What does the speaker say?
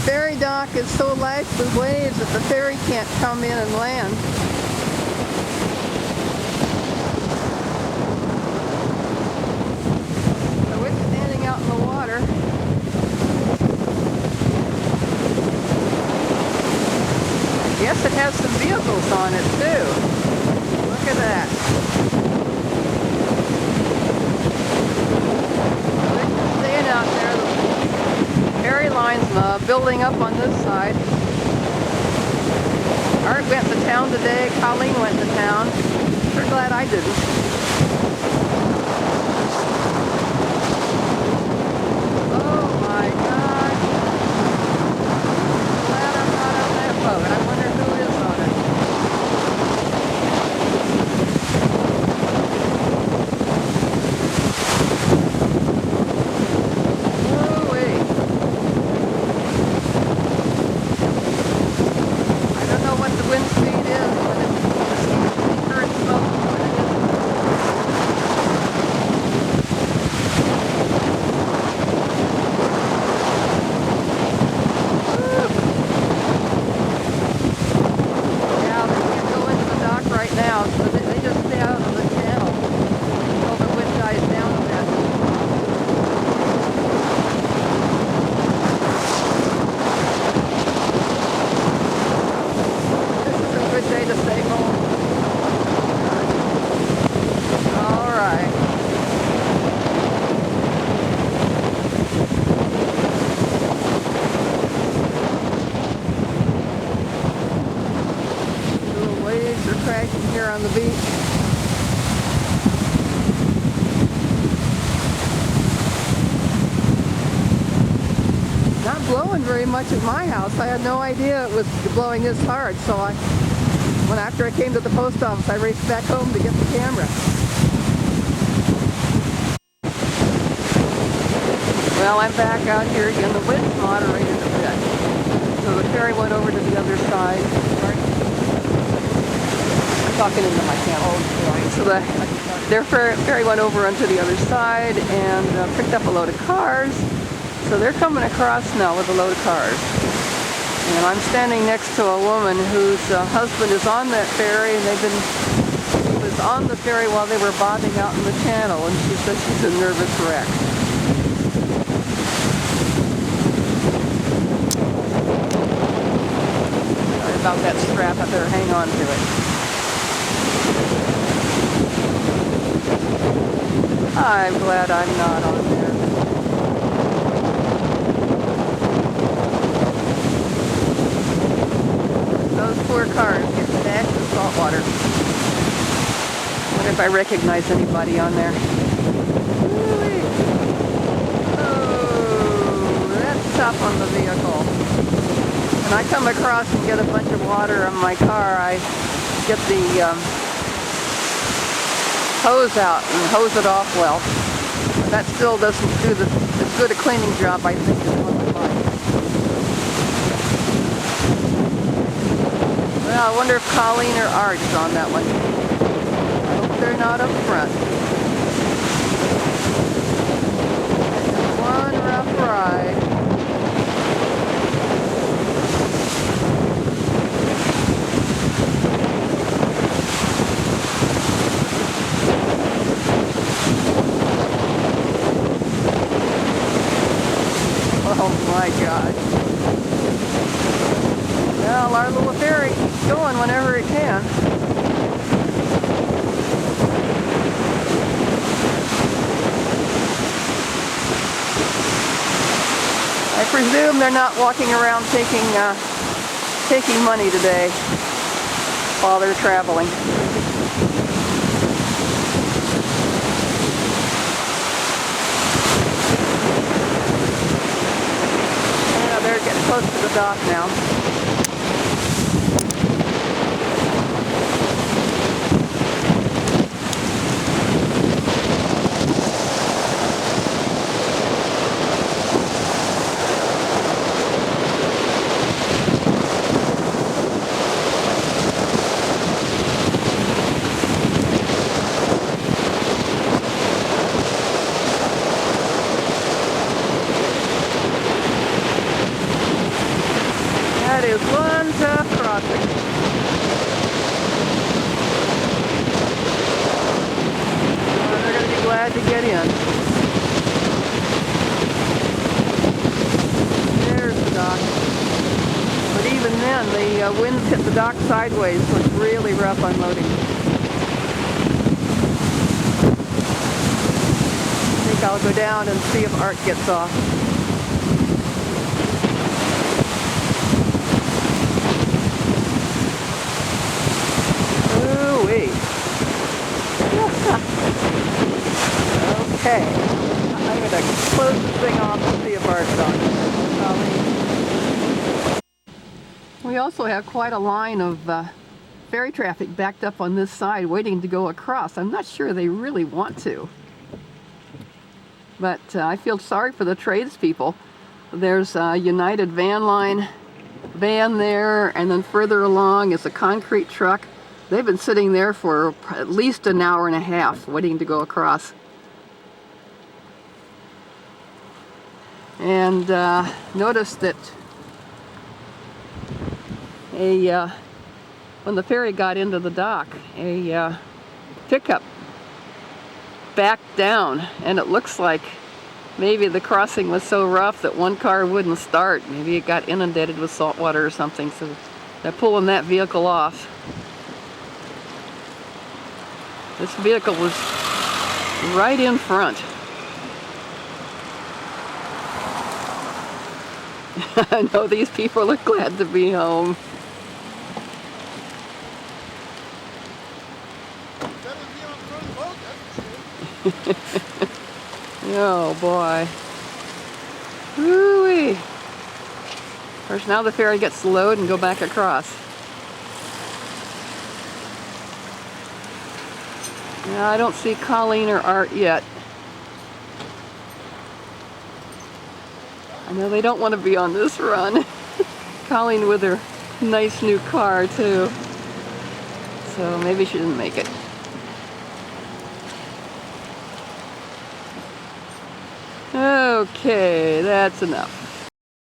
ferry dock is so lashed with waves that the ferry can't come in and land. So it's standing out in the water. I guess it has some vehicles on it too. Look at that. They're staying out there. The ferry line's building up on this side. Art went to town today. Colleen went to town. We're glad I didn't. Oh my God. Glad I'm not on that boat. I wonder who is on it. Woo-wee. I don't know what the wind speed is, but it's current smoke what it is. Yeah, they can't go into the dock right now, so they just stay out of the channel until the wind dies down a bit. This is a good day to stay home. All right. Little waves are crashing here on the beach. Not blowing very much at my house. I had no idea it was blowing this hard, so after I came to the post office, I raced back home to get the camera. Well, I'm back out here again. The wind's moderated a bit. So the ferry went over to the other side. I'm talking into my camera. So their ferry went over onto the other side and picked up a load of cars. So they're coming across now with a load of cars. And I'm standing next to a woman whose husband is on that ferry, and he was on the ferry while they were bobbing out in the channel, and she says she's a nervous wreck. Sorry about that strap, I better hang on to it. I'm glad I'm not on there. Those poor cars get dashed in salt water. Wonder if I recognize anybody on there. Woo-wee. Oh, that's tough on the vehicle. When I come across and get a bunch of water on my car, I get the hose out and hose it off well. But that still doesn't do as good a cleaning job, I think, as one would like. Well, I wonder if Colleen or Art is on that one. I hope they're not up front. It's one rough ride. Oh my God. Well, our little ferry keeps going whenever it can. I presume they're not walking around taking money today while they're traveling. Yeah, they're getting close to the dock now. get in. There's the dock. But even then, the winds hit the dock sideways, so it's really rough unloading. I think I'll go down and see if Art gets off. Ooh-wee. Okay, I'm going to close this thing off and see if Art's on. We also have quite a line of ferry traffic backed up on this side waiting to go across. I'm not sure they really want to. But I feel sorry for the tradespeople. There's a United Van Line van there, and then further along is a concrete truck. They've been sitting there for at least an hour and a half waiting to go across. And noticed that when the ferry got into the dock, a pickup backed down, and it looks like maybe the crossing was so rough that one car wouldn't start. Maybe it got inundated with salt water or something, so they're pulling that vehicle off. This vehicle was right in front. I know these people are glad to be home. Oh boy. Woo-wee. Of course, now the ferry gets to load and go back across. Now, I don't see Colleen or Art yet. I know they don't want to be on this run. Colleen with her nice new car too. So maybe she didn't make it. Okay, that's enough.